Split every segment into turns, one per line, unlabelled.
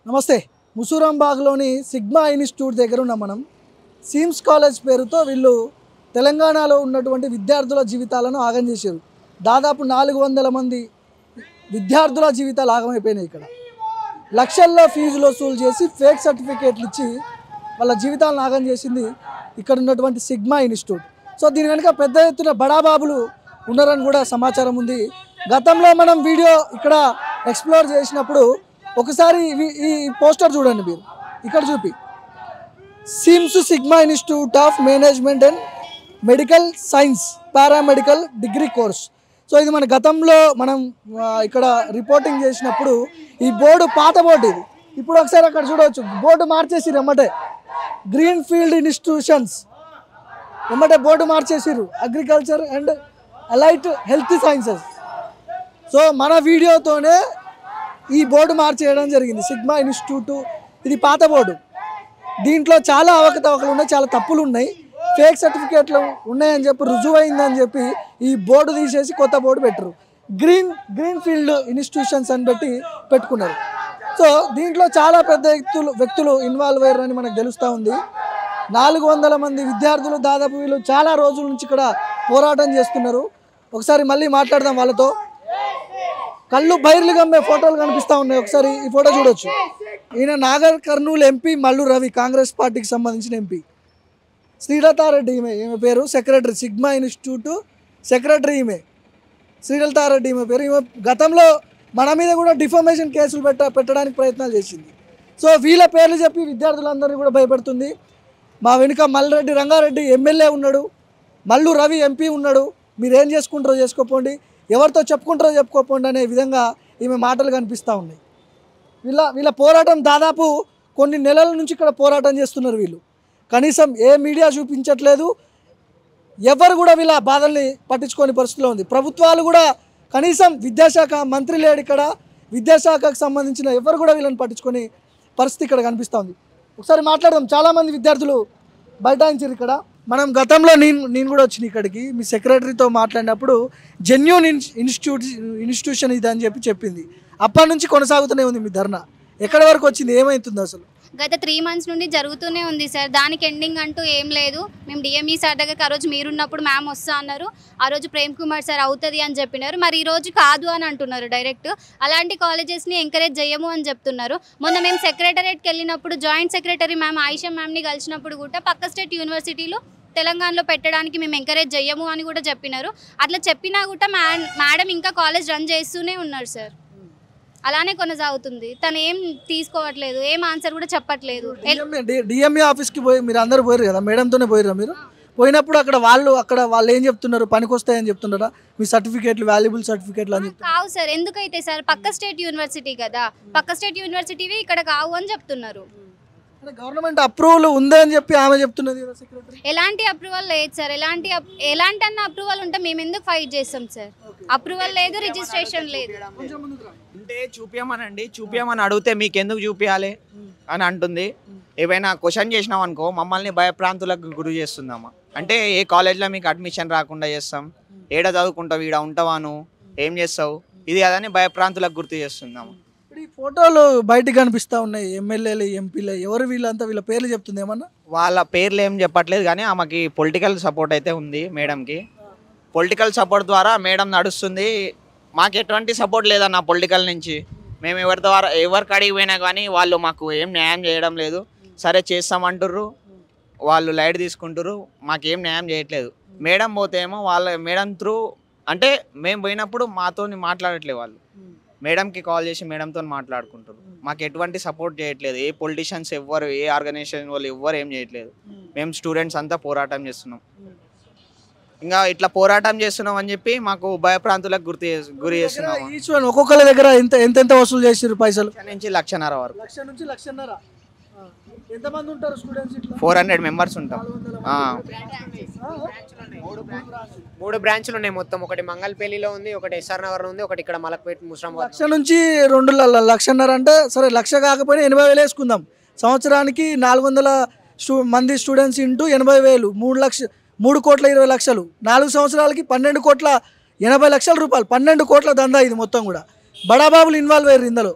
నమస్తే. ముసూరాంబాగ్లోని sigma institute దగ్గర ఉన్నాం మనం. సీమ్స్ కాలేజ్ పేరుతో వీళ్ళు తెలంగాణలో ఉన్నటువంటి విద్యార్థుల జీవితాలను ఆగం చేశారు. దాదాపు 400 మంది విద్యార్థుల జీవితాలు ఆగమైపోయినాయి. ఇక్కడ లక్షల్లో ఫీజులు వసూలు చేసి ఫేక్ సర్టిఫికేట్లు ఇచ్చి వాళ్ళ జీవితాలను ఆగం చేసింది ఇక్కడ ఉన్నటువంటి సిగ్మా ఇన్స్టిట్యూట్. సో దీని వెనుక పెద్ద ఎత్తున బడాబాబులు ఉన్నారని కూడా సమాచారం ఉంది. గతంలో మనం వీడియో ఇక్కడ ఎక్స్ప్లోర్ చేసినప్పుడు ఒకసారి ఈ పోస్టర్ చూడండి మీరు. ఇక్కడ చూపి SIMS Sigma Institute of Management and Medical Science paramedical degree course. So ఇది మన గతంలో మనం ఇక్కడ రిపోర్టింగ్ చేసినప్పుడు ఈ బోర్డు పాత బోర్డు ఇది. ఇప్పుడు ఒకసారి అక్కడ చూడవచ్చు బోర్డు మార్చేసిరు ఎమ్మటే. గ్రీన్ ఫీల్డ్ ఇన్స్టిట్యూషన్స్ ఎమ్మటే బోర్డు మార్చేసిరు. Agriculture and allied health sciences. So మన వీడియోతోనే ఈ బోర్డు మార్చేయడం జరిగింది. సిగ్మా ఇన్స్టిట్యూట్ ఇది పాత బోర్డు. దీంట్లో చాలా అవకతవకలు ఉన్నాయి, చాలా తప్పులు ఉన్నాయి, ఫేక్ సర్టిఫికేట్లు ఉన్నాయని చెప్పి రుజువైందని చెప్పి ఈ బోర్డు తీసేసి కొత్త బోర్డు పెట్టరు. గ్రీన్ ఫీల్డ్ ఇన్స్టిట్యూషన్స్ అని పెట్టుకున్నారు. సో దీంట్లో చాలా పెద్ద వ్యక్తులు ఇన్వాల్వ్ అయ్యారని మనకు తెలుస్తూ ఉంది. 400 మంది విద్యార్థులు దాదాపు వీళ్ళు చాలా రోజుల నుంచి ఇక్కడ పోరాటం చేస్తున్నారు. ఒకసారి మళ్ళీ మాట్లాడదాం వాళ్ళతో. కళ్ళు బైర్లు గమ్మే ఫోటోలు కనిపిస్తూ ఉన్నాయి. ఒకసారి ఈ ఫోటో చూడొచ్చు. ఈయన నాగర్ కర్నూలు ఎంపీ మల్లు రవి, కాంగ్రెస్ పార్టీకి సంబంధించిన ఎంపీ. శ్రీలతారెడ్డి ఈమె పేరు, సెక్రటరీ సిగ్మా ఇన్స్టిట్యూట్ సెక్రటరీ ఈమె శ్రీలతారెడ్డి ఈమె పేరు. ఈమె గతంలో మన మీద కూడా డిఫామేషన్ కేసులు పెట్టడానికి ప్రయత్నాలు చేసింది. సో వీళ్ళ పేర్లు చెప్పి విద్యార్థులందరినీ కూడా భయపెడుతుంది. మా వెనుక మల్రెడ్డి రంగారెడ్డి ఎమ్మెల్యే ఉన్నాడు, మల్లు రవి ఎంపీ ఉన్నాడు, మీరు ఏం చేసుకుంటారో చేసుకోపోండి, ఎవరితో చెప్పుకుంటారో చెప్పుకోపోండి అనే విధంగా ఈమె మాటలు కనిపిస్తూ ఉన్నాయి. వీళ్ళ పోరాటం దాదాపు కొన్ని నెలల నుంచి ఇక్కడ పోరాటం చేస్తున్నారు. వీళ్ళు కనీసం ఏ మీడియా చూపించట్లేదు, ఎవరు కూడా వీళ్ళ బాధల్ని పట్టించుకోని పరిస్థితిలో ఉంది. ప్రభుత్వాలు కూడా కనీసం విద్యాశాఖ మంత్రి లేడు ఇక్కడ, విద్యాశాఖకు సంబంధించిన ఎవరు కూడా వీళ్ళని పట్టించుకొని పరిస్థితి ఇక్కడ కనిపిస్తూ ఉంది. ఒకసారి మాట్లాడదాం. చాలామంది విద్యార్థులు బైఠాయించారు ఇక్కడ. మనం గతంలో నేను కూడా వచ్చిన ఇక్కడికి మీ సెక్రటరీతో మాట్లాడినప్పుడు జెన్యూన్ ఇన్స్టిట్యూషన్ ఇది అని చెప్పింది. అప్పటి నుంచి కొనసాగుతూనే ఉంది మీ ధర్నా. ఎక్కడి వరకు వచ్చింది, ఏమవుతుంది అసలు?
గత 3 months నుండి జరుగుతూనే ఉంది సార్. దానికి ఎండింగ్ అంటూ ఏం లేదు. మేము డిఎంఈ సార్ దగ్గరికి ఆ రోజు మీరున్నప్పుడు మ్యామ్ వస్తా అన్నారు. ఆ రోజు ప్రేమ్ కుమార్ సార్ అవుతుంది అని చెప్పినారు. మరి ఈ రోజు కాదు అని అంటున్నారు డైరెక్ట్. అలాంటి కాలేజెస్ని ఎంకరేజ్ చేయము అని చెప్తున్నారు. మొన్న మేము సెక్రటరేట్కి వెళ్ళినప్పుడు జాయింట్ సెక్రటరీ మ్యామ్ ఆయిషా మ్యామ్ని కలిసినప్పుడు కూడా పక్క స్టేట్ యూనివర్సిటీలో తెలంగాణలో పెట్టడానికి మేము ఎంకరేజ్ చేయము అని కూడా చెప్పినారు. అట్లా చెప్పినా కూడా మేడం ఇంకా కాలేజ్ రన్ చేస్తూనే ఉన్నారు సార్. అలానే కొనసాగుతుంది. తను ఏం తీసుకోవట్లేదు, ఏం ఆన్సర్ కూడా చెప్పట్లేదు.
డిఎంఏ ఆఫీస్కి పోయి మీరు అందరూ పోయారు కదా, మేడంతోనే పోయారా మీరు? పోయినప్పుడు అక్కడ వాళ్ళు ఏం చెప్తున్నారు, పనికి వస్తాయని చెప్తున్నారా? మీ సర్టిఫికేట్లు వాల్యుబుల్ సర్టిఫికేట్లు అని
కావు సార్. ఎందుకైతే సార్ పక్క స్టేట్ యూనివర్సిటీ కదా, పక్క స్టేట్ యూనివర్సిటీవి ఇక్కడ కావు అని చెప్తున్నారు.
గవర్నమెంట్ అప్రూవల్ ఉందని చెప్పి ఆమె చెప్తున్నది.
ఎలాంటి అప్రూవల్ లేదు సార్. ఎలాంటి అన్న అప్రూవల్ ఉంటే మేము ఎందుకు ఫైట్ చేస్తాం సార్? అప్రూవల్ లేదు, రిజిస్ట్రేషన్ లేదు.
అంటే చూపించమని అడిగితే మీకు ఎందుకు చూపించాలి అని అంటుంది. ఏవైనా క్వశ్చన్ చేసినాం అనుకో మమ్మల్ని భయప్రాంతులకు గురి చేస్తుందమ్మా. అంటే ఏ కాలేజ్లో మీకు అడ్మిషన్ రాకుండా చేస్తాం, ఏడ చదువుకుంటావు, ఈడ ఉంటావాను, ఏం చేస్తావు, ఇది అదని భయప్రాంతులకు గుర్తు చేస్తుందమ్మా.
ఇప్పుడు ఈ ఫోటోలు బయటకు కనిపిస్తూ ఉన్నాయి. ఎమ్మెల్యేలు, ఎంపీలు, ఎవరు వీళ్ళంతా? వీళ్ళ పేర్లు చెప్తుంది ఏమన్నా?
వాళ్ళ పేర్లు ఏం చెప్పట్లేదు కానీ ఆమెకి పొలిటికల్ సపోర్ట్ అయితే ఉంది. మేడంకి పొలిటికల్ సపోర్ట్ ద్వారా మేడం నడుస్తుంది. మాకు ఎటువంటి సపోర్ట్ లేదన్న పొలిటికల్ నుంచి. మేము ఎవరికి అడిగి పోయినా కానీ వాళ్ళు మాకు ఏం న్యాయం చేయడం లేదు. సరే చేస్తామంటుర్రు, వాళ్ళు లైట్ తీసుకుంటారు, మాకేం న్యాయం చేయట్లేదు. మేడం పోతే ఏమో మేడం త్రూ అంటే మేము పోయినప్పుడు మాతో మాట్లాడట్లేదు. వాళ్ళు మేడంకి కాల్ చేసి మేడంతో మాట్లాడుకుంటారు. మాకు ఎటువంటి సపోర్ట్ చేయట్లేదు. ఏ పొలిటీషియన్స్ ఎవ్వరు, ఏ ఆర్గనైజేషన్ వాళ్ళు ఎవ్వరు ఏం చేయట్లేదు. మేము స్టూడెంట్స్ అంతా పోరాటం చేస్తున్నాం. ఇంకా ఇట్లా పోరాటం చేస్తున్నాం అని చెప్పి మాకు భయప్రాంతులకు గురి చేస్తున్నాం.
ఒక్కొక్కరి దగ్గర ఎంత వసూలు చేసారు పైసలు?
నుంచి 1,50,000 వరకు.
1,00,000 నుంచి 1,50,000. ఎంతమంది ఉంటారు స్టూడెంట్స్?
400 మెంబర్స్ ఉంటాం.
3 బ్రాంచ్లు ఉన్నాయి మొత్తం. ఒకటి మంగళపల్లిలో ఉంది, ఒకటి ఎస్ఆర్ నగర్ ఉంది, ఒకటి ఇక్కడ మలక్పేట ముస్రాబాద్.
1,00,000 నుంచి 2,00,000 అంటే సరే 1,00,000 కాకపోయినా 80,000 వేసుకుందాం. సంవత్సరానికి 400 మంది స్టూడెంట్స్ ఇంటూ 80,000, 3,20,00,000. 4 సంవత్సరాలకి 12,80,00,000 రూపాయలు. 12 కోట్ల దందా ఇది మొత్తం కూడా. బడాబాబులు ఇన్వాల్వ్ అయ్యారు ఇందులో.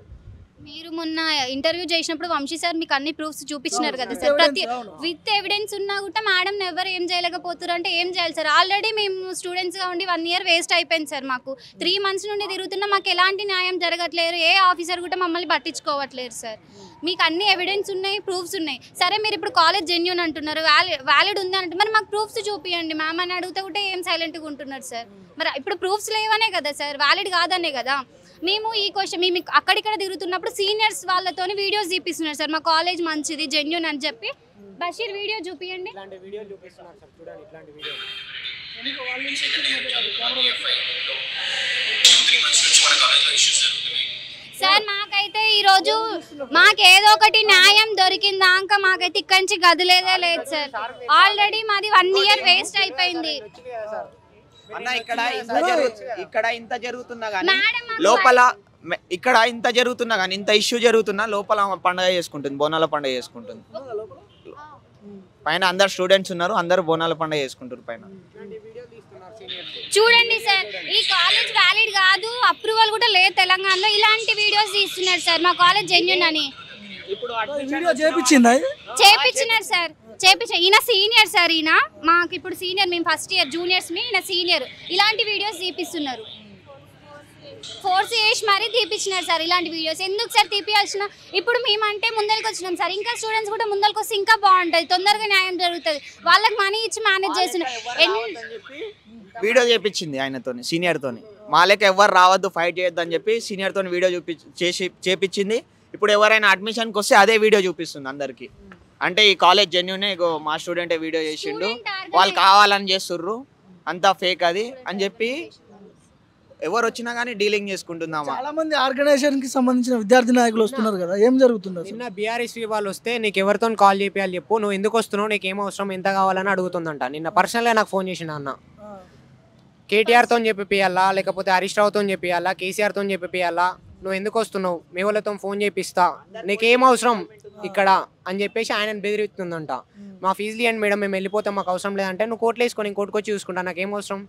మీరు మొన్న ఇంటర్వ్యూ చేసినప్పుడు వంశీ సార్ మీకు అన్ని ప్రూఫ్స్ చూపించినారు కదా సార్, ప్రతి విత్ ఎవిడెన్స్ ఉన్నా కూడా మేడం ఎవరు ఏం చేయలేకపోతారు అంటే ఏం చేయాలి సార్? ఆల్రెడీ మేము స్టూడెంట్స్గా ఉండి 1 year వేస్ట్ అయిపోయింది సార్. మాకు 3 months నుండి తిరుగుతున్నా, మాకు ఎలాంటి న్యాయం జరగట్లేదు. ఏ ఆఫీసర్ కూడా మమ్మల్ని పట్టించుకోవట్లేదు సార్. మీకు అన్ని ఎవిడెన్స్ ఉన్నాయి, ప్రూఫ్స్ ఉన్నాయి. సరే మీరు ఇప్పుడు కాలేజ్ జెన్యూన్ అంటున్నారు, వ్యాలిడ్ ఉంది అంటే మరి మాకు ప్రూఫ్స్ చూపియండి మ్యామ్ అని అడిగితే కూడా ఏం సైలెంట్గా ఉంటున్నారు సార్. మరి ఇప్పుడు ప్రూఫ్స్ లేవనే కదా సార్, వ్యాలిడ్ కాదనే కదా. మేము ఈ క్వశ్చన్ మేము అక్కడిక్కడ తిరుగుతున్నప్పుడు సీనియర్స్ వాళ్ళతో వీడియోస్ చూపిస్తున్నారు సార్, మా కాలేజ్ మంచిది జెన్యూన్ అని చెప్పి. బషీర్ వీడియో చూపియండి. సార్ మాకైతే ఈరోజు మాకేదో ఒకటి న్యాయం దొరికిందాక మాకైతే ఇక్కడి నుంచి గదిలేదే లేదు సార్. ఆల్రెడీ మాది 1 year వేస్ట్ అయిపోయింది.
ఇక్కడ ఇంత జరుగుతున్నా కానీ లోపల ఇక్కడ ఇంత జరుగుతున్నా కానీ ఇంత ఇష్యూ జరుగుతున్నా లోపల పండుగ చేసుకుంటుంది, బోనాల పండుగ చేసుకుంటుంది. పైన అందరు స్టూడెంట్స్ ఉన్నారు, అందరు బోనాల పండుగ చేసుకుంటారు పైన.
చూడండి సార్, ఈ కాలేజ్ వ్యాలిడ్ కాదు, అప్రూవల్ కూడా లేదు తెలంగాణలో. ఇలాంటి వీడియోస్ తీస్తున్నారు సార్ మా కాలేజ్ జెన్యూన్ అని. చేపించినారు సార్, ఈయన సీనియర్ సార్. ఈయన మాకు ఇప్పుడు సీనియర్, మేము ఫస్ట్ ఇయర్ జూనియర్స్ మీ, ఈయన సీనియర్. ఇలాంటి వీడియోస్ తీపిస్తున్నారు, ఫోర్స్ చేసి మరీ తీపిచ్చినారు సార్. ఇలాంటి వీడియోస్ ఎందుకు సార్ తీపియాల్సిన? ఇప్పుడు మేమంటే ముందరికి వచ్చినాం సార్, ఇంకా స్టూడెంట్స్ కూడా ముందరికి వస్తే ఇంకా బాగుంటుంది, తొందరగా న్యాయం జరుగుతుంది. వాళ్ళకి మనీ ఇచ్చి మేనేజ్ చేస్తున్నారు.
వీడియో చేపించింది ఆయనతో, సీనియర్తోని. మాలకి ఎవరు రావద్దు, ఫైట్ చేయొద్దు అని చెప్పి సీనియర్తో వీడియో చేపించింది. ఇప్పుడు ఎవరైనా అడ్మిషన్కి వస్తే అదే వీడియో చూపిస్తుంది అందరికి. అంటే ఈ కాలేజ్ జెన్యూనే, మా స్టూడెంటే వీడియో చేసిండు, వాళ్ళు కావాలని చేస్తుర్రు, అంతా ఫేక్ అది అని చెప్పి ఎవరు వచ్చినా కానీ డీలింగ్ చేసుకుంటున్నామా.
చాలా మంది ఆర్గనైజేషన్ కి సంబంధించిన విద్యార్థి నాయకులు వస్తున్నారు కదా, ఏం జరుగుతుంది?
నిన్న బీఆర్ఎస్ వాళ్ళు వస్తే నీకు ఎవరితో కాల్ చేయాలి చెప్పు, నువ్వు ఎందుకు వస్తున్నావు, నీకు ఏం అవసరం, ఎంత కావాలని అడుగుతుందంట. నిన్న పర్సనల్గా నాకు ఫోన్ చేసిన అన్న. కేటీఆర్తో చెప్పియాలా, లేకపోతే హరీష్ రావుతో చెప్పియాలా, కేసీఆర్తో చెప్పియాలా, నువ్వు ఎందుకు వస్తున్నావు, మీ వాళ్ళతో ఫోన్ చేపిస్తా, నీకేం అవసరం ఇక్కడ అని చెప్పేసి ఆయనను బెదిరిస్తుందంట. మా ఫీజులు ఇవ్వండి మేడం, మేము వెళ్ళిపోతాం, మాకు అవసరం లేదంటే నువ్వు కోర్టులో వేసుకొని కోర్టుకు వచ్చి చూసుకుంటా, నాకేం అవసరం,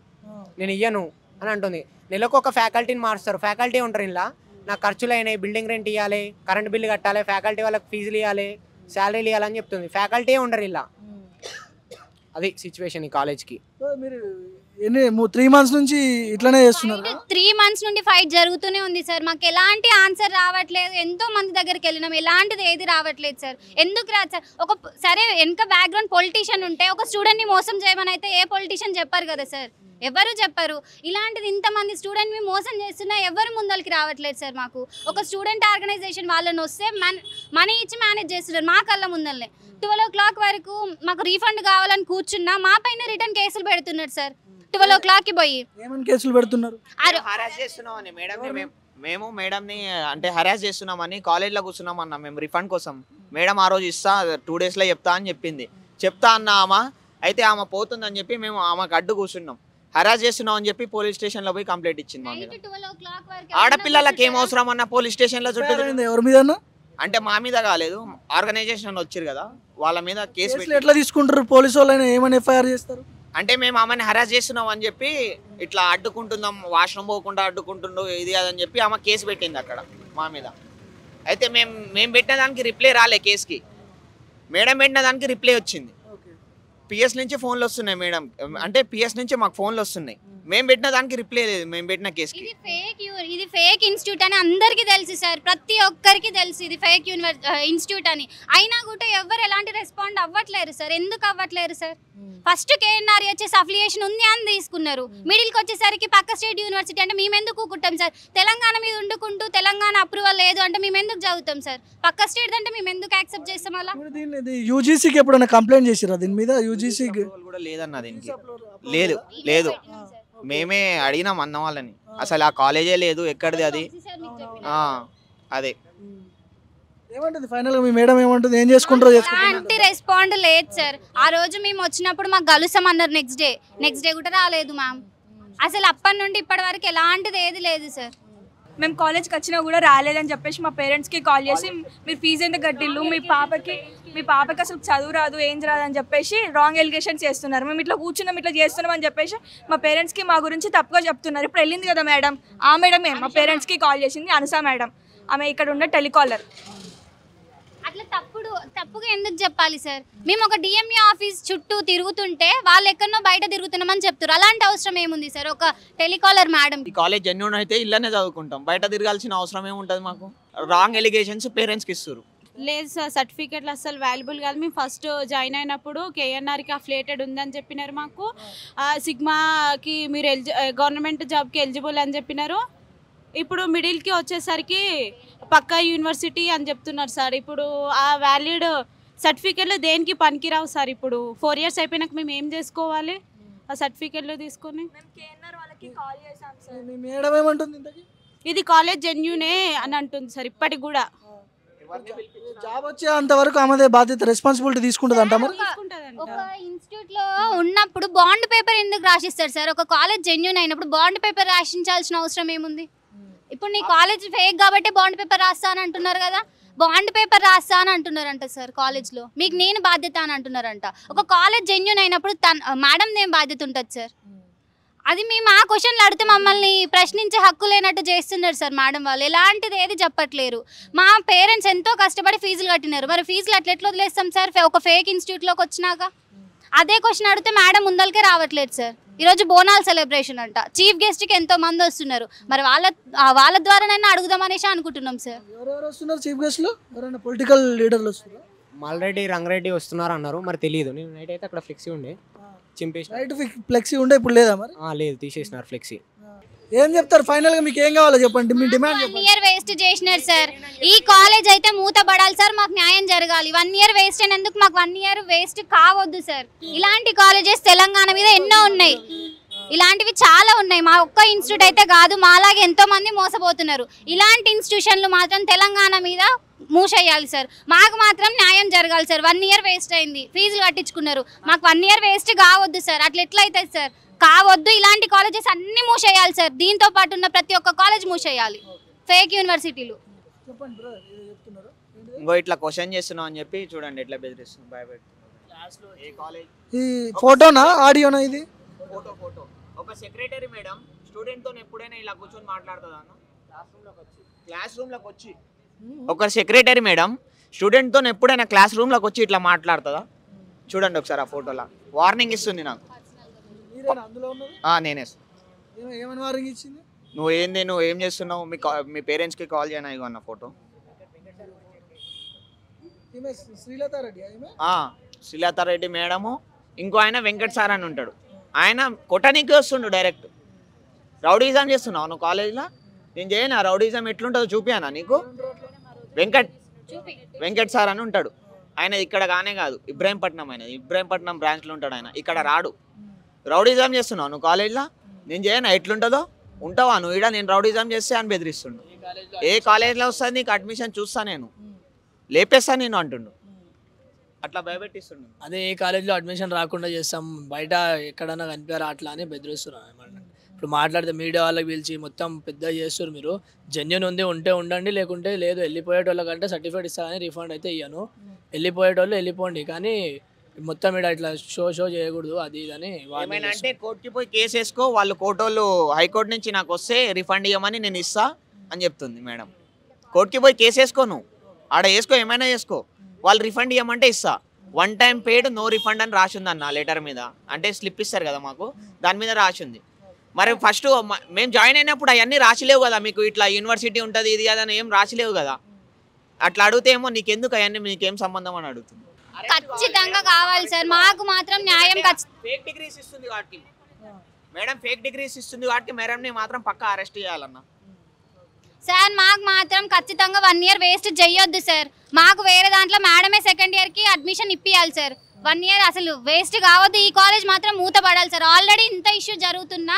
నేను ఇయ్యను అని అంటుంది. నెలకు ఒక ఫ్యాకల్టీని మారుస్తారు, ఫ్యాకల్టీ ఉంటారు ఇలా. నాకు ఖర్చులు అయినాయి, బిల్డింగ్ రెంట్ ఇవ్వాలి, కరెంట్ బిల్లు కట్టాలి, ఫ్యాకల్టీ వాళ్ళకి ఫీజులు ఇవ్వాలి, శాలరీలు ఇవ్వాలని చెప్తుంది. ఫ్యాకల్టీ ఉండరు ఇలా. అది సిచ్యువేషన్ ఈ కాలేజ్కి.
మీరు 3 months నుంచి ఇట్లానే చేస్తున్నారు?
3 months నుండి ఫైట్ జరుగుతూనే ఉంది సార్. మాకు ఎలాంటి ఆన్సర్ రావట్లేదు. ఎంతో మంది దగ్గరికి వెళ్ళినాం, ఎలాంటిది ఏది రావట్లేదు సార్. ఎందుకు రాదు సార్? సరే వెనక బ్యాక్గ్రౌండ్ పొలిటీషియన్ ఉంటే ఒక స్టూడెంట్ని మోసం చేయమని అయితే ఏ పొలిటీషియన్ చెప్పారు కదా సార్, ఎవరు చెప్పారు. ఇలాంటిది ఇంతమంది స్టూడెంట్ని మోసం చేస్తున్నా ఎవరు ముందరికి రావట్లేదు సార్. మాకు ఒక స్టూడెంట్ ఆర్గనైజేషన్ వాళ్ళని వస్తే మనీ ఇచ్చి మేనేజ్ చేస్తున్నారు మా కళ్ళ ముందరనే. 12 o'clock వరకు మాకు రీఫండ్ కావాలని కూర్చున్నా మా పైన రిటర్న్ కేసులు పెడుతున్నారు సార్. 12 o'clock కి
ఏమని కేసులు పెడుతున్నారు?
హరాస్ చేస్తున్నామని మేము మేడంని అంటే హరాస్ చేస్తున్నామని కాలేజ్లో కూర్చున్నామన్నా మేము రిఫండ్ కోసం. మేడం ఆ రోజు ఇస్తా 2 daysలో చెప్తా అని చెప్తా అన్న ఆమె. అయితే ఆమె పోతుందని చెప్పి మేము ఆమెకు అడ్డు కూర్చున్నాం. హరాస్ చేస్తున్నాం అని చెప్పి పోలీస్ స్టేషన్లో పోయి కంప్లైంట్ ఇచ్చింది మా మీద. ఆడపిల్లలకి ఏం అవసరం అన్న పోలీస్ స్టేషన్లో చుట్టూ
ఎవరి మీద
అంటే మా మీద కాలేదు, ఆర్గనైజేషన్ వచ్చారు కదా వాళ్ళ మీద కేసు
ఎట్లా తీసుకుంటారు? పోలీసు వాళ్ళైనా ఏమైనా ఎఫ్ఐఆర్ చేస్తారు?
అంటే మేము ఆమెను హరాస్ చేస్తున్నాం అని చెప్పి ఇట్లా అడ్డుకుంటున్నాం, వాష్రూమ్ పోకుండా అడ్డుకుంటుండో ఇది అదని చెప్పి ఆమె కేసు పెట్టింది అక్కడ మా మీద. అయితే మేము పెట్టిన దానికి రిప్లై రాలే కేసుకి, మేడం పెట్టిన దానికి రిప్లై వచ్చింది. పిఎస్ నుంచి ఫోన్లు వస్తున్నాయి మేడం, అంటే పిఎస్ నుంచి మాకు ఫోన్లు వస్తున్నాయి. మేము పెట్టిన దానికి రిప్లై లేదు మేము పెట్టిన కేసుకి.
ఇది ఫేక్ ఇన్స్టిట్యూట్ అని అందరికీ తెలుసు సార్, ప్రతి ఒక్కరికి తెలుసు ఇది ఫేక్ ఇన్స్టిట్యూట్ అని. అయినా కూడా ఎవరు ఎలాంటి రెస్పాండ్ అవ్వట్లేరు సార్. ఎందుకు అవ్వట్లేరు సార్? ఫస్ట్ కేఎన్ఆర్ వచ్చేసి అఫిలియేషన్ ఉంది అని తీసుకున్నారు, మిడిల్కి వచ్చేసరికి పక్క స్టేట్ యూనివర్సిటీ అంటే మేము ఎందుకు కూకుంటాం సార్? తెలంగాణ మీద ఉండుకుంటూ తెలంగాణ అప్రూవల్ లేదు అంటే మేము ఎందుకు చదువుతాం సార్? పక్క స్టేట్ అంటే మేము ఎందుకు యాక్సెప్ట్ చేస్తాం? అలా
యూజీసీకి ఎప్పుడైనా కంప్లైంట్ చేసిరా దీని మీద? యూజీసీ
కూడా లేదన్న దీనికి, లేదు మేమే అడిగినాం అన్న వాళ్ళని, అసలు ఆ కాలేజే లేదు, ఎక్కడిది అది అదే
ఏమంటుంది ఫైనల్ గా మీ మేడం ఏమంటుంది? ఏం చేసుకుంటారో
ఎలాంటి రెస్పాండ్ లేదు సార్. ఆ రోజు మేము వచ్చినప్పుడు మాకు కలుస్తాం అన్నారు, నెక్స్ట్ డే కూడా రాలేదు మ్యామ్. అసలు అప్పటి నుండి ఇప్పటి వరకు ఎలాంటిది ఏది లేదు సార్.
మేము కాలేజ్కి వచ్చినా కూడా రాలేదని చెప్పేసి మా పేరెంట్స్కి కాల్ చేసి మీరు ఫీజు ఎంత కట్టిల్లు, మీ పాపకి అసలు చదువు రాదు ఏం రాదు అని చెప్పేసి రాంగ్ ఎలిగేషన్స్ చేస్తున్నారు. మేము ఇట్లా కూర్చున్నాం ఇట్లా చేస్తున్నాం అని చెప్పేసి మా పేరెంట్స్కి మా గురించి తప్పుగా చెప్తున్నారు. ఇప్పుడు వెళ్ళింది కదా మేడం, ఆ మేడమే మా పేరెంట్స్కి కాల్ చేసింది, అనుసా మేడం. ఆమె ఇక్కడ ఉండే టెలికాలర్.
అట్లా తప్పుగా ఎందుకు చెప్పాలి సార్? మేము ఒక డిఎంఈ ఆఫీస్ చుట్టూ తిరుగుతుంటే వాళ్ళు ఎక్కడో బయట తిరుగుతున్నామని చెప్తారు. అలాంటి అవసరం ఏముంది సార్ ఒక టెలికాలర్ మేడం?
ఈ కాలేజ్ జెన్యూన్ అయితే ఇళ్ళనే చదువుకుంటాం, బయట తిరగాల్సిన అవసరం ఏముంటుంది మాకు? రాంగ్ ఎలిగేషన్స్ పేరెంట్స్కి ఇస్తారు.
లేదు సార్, సర్టిఫికేట్లు అసలు వాల్యుబుల్ కాదు. మేము ఫస్ట్ జాయిన్ అయినప్పుడు కేఎన్ఆర్కి అఫిలియేటెడ్ ఉందని చెప్పినారు మాకు. సిగ్మాకి మీరు గవర్నమెంట్ జాబ్కి ఎలిజిబుల్ అని చెప్పినారు. ఇప్పుడు మిడిల్కి వచ్చేసరికి పక్కా యూనివర్సిటీ అని చెప్తున్నారు సార్. ఇప్పుడు ఆ వ్యాలిడ్ సర్టిఫికేట్లు దేనికి పనికిరావు సార్. ఇప్పుడు 4 years అయిపోయినాక మేము ఏం చేసుకోవాలి ఆ సర్టిఫికేట్లు తీసుకొని?
మేము కేఎన్ఆర్ వాళ్ళకి కాల్ చేసాం సార్.
మీ మేడం ఏమంటుంది ఇంతకీ?
ఇది కాలేజ్ జెన్యూనే అని అంటుంది సార్ ఇప్పటికి కూడా.
జాబ్ వచ్చే అంతవరకు ఆమెదే బాధ్యత, రెస్పాన్సిబిలిటీ తీసుకుంటుంది అంట. మరి
ఒక ఇన్స్టిట్యూట్ లో ఉన్నప్పుడు బాండ్ పేపర్ ఎందుకు రాసిస్తారు సార్? ఒక కాలేజ్ జెన్యూన్ అయినప్పుడు బాండ్ పేపర్ రాసించాల్సిన అవసరం ఏముంది? ఇప్పుడు నీ కాలేజ్ ఫేక్ కాబట్టి బాండ్ పేపర్ రాస్తా అని అంటున్నారు కదా. బాండ్ పేపర్ రాస్తా అని అంటున్నారంట సార్ కాలేజ్లో. మీకు నేను బాధ్యత అని అంటున్నారంట. ఒక కాలేజ్ జెన్యూన్ అయినప్పుడు మేడం ఏం బాధ్యత ఉంటుంది సార్? అది మేము ఆ క్వశ్చన్లు అడిగితే మమ్మల్ని ప్రశ్నించే హక్కు లేనట్టు చేస్తున్నారు సార్ మేడం వాళ్ళు. ఎలాంటిది ఏది చెప్పట్లేరు. మా పేరెంట్స్ ఎంతో కష్టపడి ఫీజులు కట్టినారు. మరి ఫీజులు ఎట్లా వదిలేస్తాం సార్ ఒక ఫేక్ ఇన్స్టిట్యూట్లోకి వచ్చినాక? అదే క్వశ్చన్ అడిగితే మేడం ముందలకే రావట్లేదు సార్. ఈరోజు బోనాల్ సెలబ్రేషన్ అంట, చీఫ్ గెస్ట్కి ఎంతో మంది వస్తున్నారు. మరి వాళ్ళ ద్వారానైనా అడుగుదామనేసి అనుకుంటున్నాం సార్.
ఎవరెవరు వస్తున్నారు చీఫ్ గెస్ట్లు? ఎవరైనా పొలిటికల్ లీడర్లు వస్తున్నారు?
మల్రెడ్డి రంగారెడ్డి వస్తున్నారు అన్నారు, మరి తెలియదు. నేను నైట్ అయితే అక్కడ ఫ్లెక్సీ ఉండే, చింపేసి.
రైట్ ఫ్లెక్సీ ఉండే, ఇప్పుడు లేదా మరి?
లేదు, తీసేసినారు ఫ్లెక్సీ.
ఏం చెప్తారు ఫైనల్గా? మీకు ఏం కావాలో చెప్పండి, మీ డిమాండ్
1 year వేస్ట్ చేసినారు సార్. ఈ కాలేజ్ అయితే మూతపడాలి సార్, మాకు న్యాయం జరగాలి. 1 year వేస్ట్ అయినందుకు మాకు 1 year వేస్ట్ కావద్దు సార్. ఇలాంటి కాలేజెస్ తెలంగాణ మీద ఎన్నో ఉన్నాయి, ఇలాంటివి చాలా ఉన్నాయి. మా ఒక్క ఇన్స్టిట్యూట్ అయితే కాదు, మాలాగే ఎంతో మంది మోసపోతున్నారు. ఇలాంటి ఇన్స్టిట్యూషన్లు మాత్రం తెలంగాణ మీద మూసేయాలి సార్. మాకు మాత్రం న్యాయం జరగాలి సార్. 1 year వేస్ట్ అయింది, ఫీజులు కట్టించుకున్నారు. మాకు 1 year వేస్ట్ కావద్దు సార్. అట్లా ఎట్లా అవుతుంది సార్? కావద్దు. ఇలాంటి కాలేజెస్ అన్ని మూసేయాలి సార్. దీంతో పాటు ఉన్న ప్రతి ఒక్క కాలేజ్ మూసేయాలి, ఫేక్ యూనివర్సిటీలు.
ఇంకో ఇట్లా క్వశ్చన్ చేస్తున్నావు అని చెప్పి చూడండి ఎట్లా బెదిరిస్తున్నావు, భయపెడుతున్నావు. ఏ కాలేజ్?
ఈ ఫోటోనా ఆడియోనా ఇది?
ఫోటో. ఒక సెక్రటరీ మేడం స్టూడెంట్తో ఎప్పుడైనా ఇలా కూర్చొని మాట్లాడుతుందా అన్న? క్లాస్ రూమ్లోకి వచ్చి ఒక సెక్రటరీ మేడం స్టూడెంట్తో ఎప్పుడైనా క్లాస్ రూమ్లోకి వచ్చి ఇట్లా మాట్లాడుతుందా? చూడండి ఒకసారి ఆ ఫోటోలో. వార్నింగ్ ఇస్తుంది నాకు. నేనే.
ఏమని వార్నింగ్ ఇచ్చింది?
నువ్వు ఏం చేస్తున్నావు, మీ పేరెంట్స్కి కాల్ చేయను ఇగో అన్న ఫోటో. శ్రీలతారెడ్డి మేడము, ఇంకో ఆయన వెంకట్ సార్ అని ఉంటాడు. ఆయన కొట్టనీకి వస్తుండు డైరెక్ట్. రౌడీజం చేస్తున్నావు నువ్వు కాలేజ్లో? నేను చేయనా రౌడీజం? ఎట్లుంటుందో చూపియానా నీకు? వెంకట్ సార్ అని ఉంటాడు. ఆయన ఇక్కడ కానే కాదు, ఇబ్రాహీంపట్నం. ఆయన ఇబ్రాహీంపట్నం బ్రాంచ్లో ఉంటాడు. ఆయన ఇక్కడ రాడు. రౌడీజం చేస్తున్నావు నువ్వు కాలేజ్లో? నేను చేయనా ఎట్లుంటుందో? ఉంటావా నువ్వు ఈడ? నేను రౌడీజం చేస్తే అని బెదిరిస్తుండు. ఏ కాలేజ్లో వస్తుంది నీకు అడ్మిషన్ చూస్తా, నేను లేపేస్తా నేను అంటుండు. అట్లా భయపెట్టిస్తుండు.
అదే ఏ కాలేజ్లో అడ్మిషన్ రాకుండా చేస్తాం, బయట ఎక్కడన్నా కనిపారా అట్లా అని బెదిరిస్తున్నాను. ఇప్పుడు మాట్లాడితే మీడియా వాళ్ళకి పిలిచి మొత్తం పెద్ద చేస్తారు. మీరు జెన్యున్ ఉంటే ఉండండి, లేకుంటే లేదు. వెళ్ళిపోయేటోళ్ళకంటే సర్టిఫికేట్ ఇస్తా కానీ రిఫండ్ అయితే ఇయ్యను. వెళ్ళిపోయేటోళ్ళు వెళ్ళిపోండి, కానీ మొత్తం ఇక్కడ ఇట్లా షో చేయకూడదు అది ఇదని.
ఏమైనా అంటే కోర్టుకి పోయి కేసు వేసుకో, వాళ్ళు కోర్టోళ్ళు హైకోర్టు నుంచి నాకు వస్తే రిఫండ్ ఇవ్వమని నేను ఇస్తా అని చెప్తుంది మేడం. కోర్టుకి పోయి కేసు వేసుకోను, ఆడ వేసుకో, ఏమైనా చేసుకో, వాళ్ళు రిఫండ్ ఇవ్వమంటే ఇస్తా. 1 time paid నో రిఫండ్ అని రాసింది అన్న లెటర్ మీద. అంటే స్లిప్ ఇస్తారు కదా మాకు, దాని మీద రాసింది. మరి ఫస్ట్ మేము జాయిన్ అయినప్పుడు అవన్నీ రాసిలేవు కదా మీకు, ఇట్లా యూనివర్సిటీ ఉంటుంది ఇది అదని ఏం రాసిలేవు కదా. అట్లా అడిగితే ఏమో నీకెందుకు అవన్నీ, మీకేం సంబంధం అని అడుగుతుంది.
ఖచ్చితంగా కావాలి సార్, మాకు మాత్రం న్యాయం.
ఫేక్ డిగ్రీస్ ఇస్తుంది కాబట్టి మేడం, ఫేక్ డిగ్రీస్ ఇస్తుంది కాబట్టి మేడంని మాత్రం పక్కా అరెస్ట్ చేయాలన్న
సార్. మాకు మాత్రం ఖచ్చితంగా 1 year వేస్ట్ చేయొద్దు సార్. మాకు వేరే దాంట్లో మేడమే 2nd yearకి అడ్మిషన్ ఇప్పియాలి సార్. 1 year అసలు వేస్ట్ కావద్దు. ఈ కాలేజ్ మాత్రం మూతపడాలి సార్. ఆల్రెడీ ఇంత ఇష్యూ జరుగుతున్నా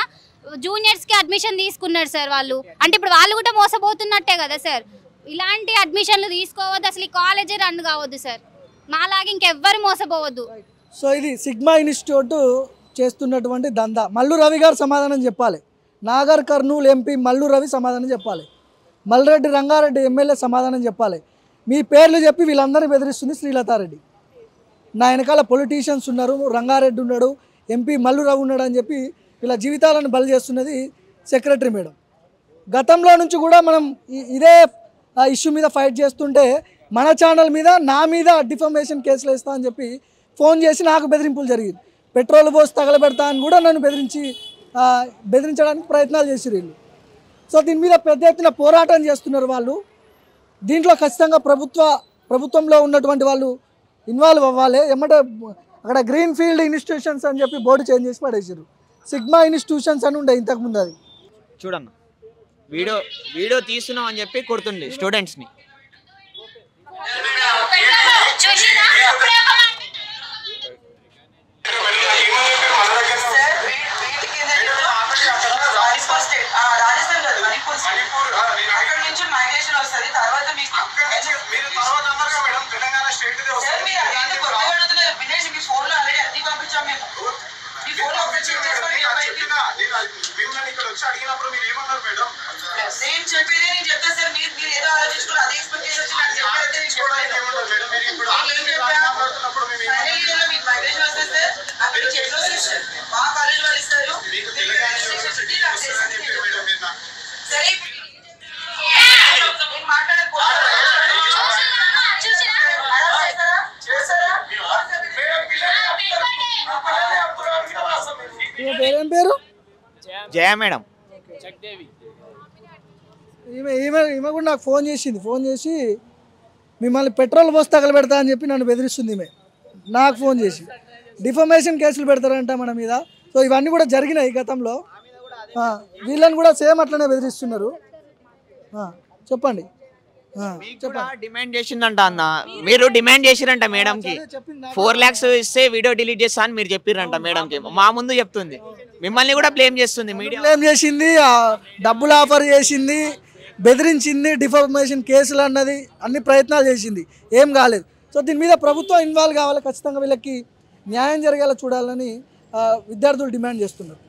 జూనియర్స్కి అడ్మిషన్ తీసుకున్నారు సార్ వాళ్ళు. అంటే ఇప్పుడు వాళ్ళు కూడా మోసపోతున్నట్టే కదా సార్. ఇలాంటి అడ్మిషన్లు తీసుకోవద్దు, అసలు ఈ కాలేజే రన్ కావద్దు సార్. మాలాగా ఇంకెవ్వరు మోసపోవద్దు.
సో ఇది సిగ్మా ఇన్స్టిట్యూట్ చేస్తున్నటువంటి దందా. మల్లు రవి గారు సమాధానం చెప్పాలి. నాగర్ కర్నూలు ఎంపీ మల్లు రవి సమాధానం చెప్పాలి. మల్రెడ్డి రంగారెడ్డి ఎమ్మెల్యే సమాధానం చెప్పాలి. మీ పేర్లు చెప్పి వీళ్ళందరినీ బెదిరిస్తుంది శ్రీలతారెడ్డి. నా వెనకాల పొలిటీషియన్స్ ఉన్నారు, రంగారెడ్డి ఉన్నాడు, ఎంపీ మల్లు రవి ఉన్నాడు అని చెప్పి వీళ్ళ జీవితాలను బలి చేస్తున్నది సెక్రటరీ మేడం. గతంలో నుంచి కూడా మనం ఇదే ఇష్యూ మీద ఫైట్ చేస్తుంటే మన ఛానల్ మీద నా మీద డిఫమేషన్ కేసులు వేస్తా అని చెప్పి ఫోన్ చేసి నాకు బెదిరింపులు జరిగింది. పెట్రోల్ పోసి తగలబెడతా అని కూడా నన్ను బెదిరించడానికి ప్రయత్నాలు చేసిరు వీళ్ళు. సో దీని మీద పెద్ద ఎత్తున పోరాటం చేస్తున్నారు వాళ్ళు. దీంట్లో ఖచ్చితంగా ప్రభుత్వంలో ఉన్నటువంటి వాళ్ళు ఇన్వాల్వ్ అవ్వాలి. ఏమంటే అక్కడ గ్రీన్ ఫీల్డ్ ఇన్స్టిట్యూషన్స్ అని చెప్పి బోర్డు చేంజ్ చేసి పడేసారు. సిగ్మా ఇన్స్టిట్యూషన్స్ అని ఉండే ఇంతకుముందు. అది
చూడన్న వీడియో తీస్తున్నాం అని చెప్పి కొడుతుండే స్టూడెంట్స్ని.
ఏం పేరు?
జయ మేడం.
ఈమె కూడా నాకు ఫోన్ చేసి మిమ్మల్ని పెట్రోల్ పోసి తగలబెడతా అని చెప్పి నన్ను బెదిరిస్తుంది. ఈమె నాకు ఫోన్ చేసి డిఫమేషన్ కేసులు పెడతారంట మన మీద. సో ఇవన్నీ కూడా జరిగినాయి గతంలో. వీళ్ళని కూడా సేమ్ అట్లనే బెదిరిస్తున్నారు. చెప్పండి.
డిమాండ్ చేసిందంట అన్న, మీరు డిమాండ్ చేసిరంట మేడంకి 4 lakhs ఇస్తే వీడియో డిలీట్ చేస్తా అని మీరు చెప్పిరంట మేడంకి. మా ముందు చెప్తుంది, మిమ్మల్ని కూడా బ్లేమ్ చేస్తుంది. మీడియా
బ్లేమ్ చేసింది, డబ్బులు ఆఫర్ చేసింది, బెదిరించింది, డిఫమేషన్ కేసులు అన్నది అన్ని ప్రయత్నాలు చేసింది, ఏం కాలేదు. సో దీని మీద ప్రభుత్వం ఇన్వాల్వ్ కావాలి. ఖచ్చితంగా వీళ్ళకి న్యాయం జరిగేలా చూడాలని విద్యార్థులు డిమాండ్ చేస్తున్నారు.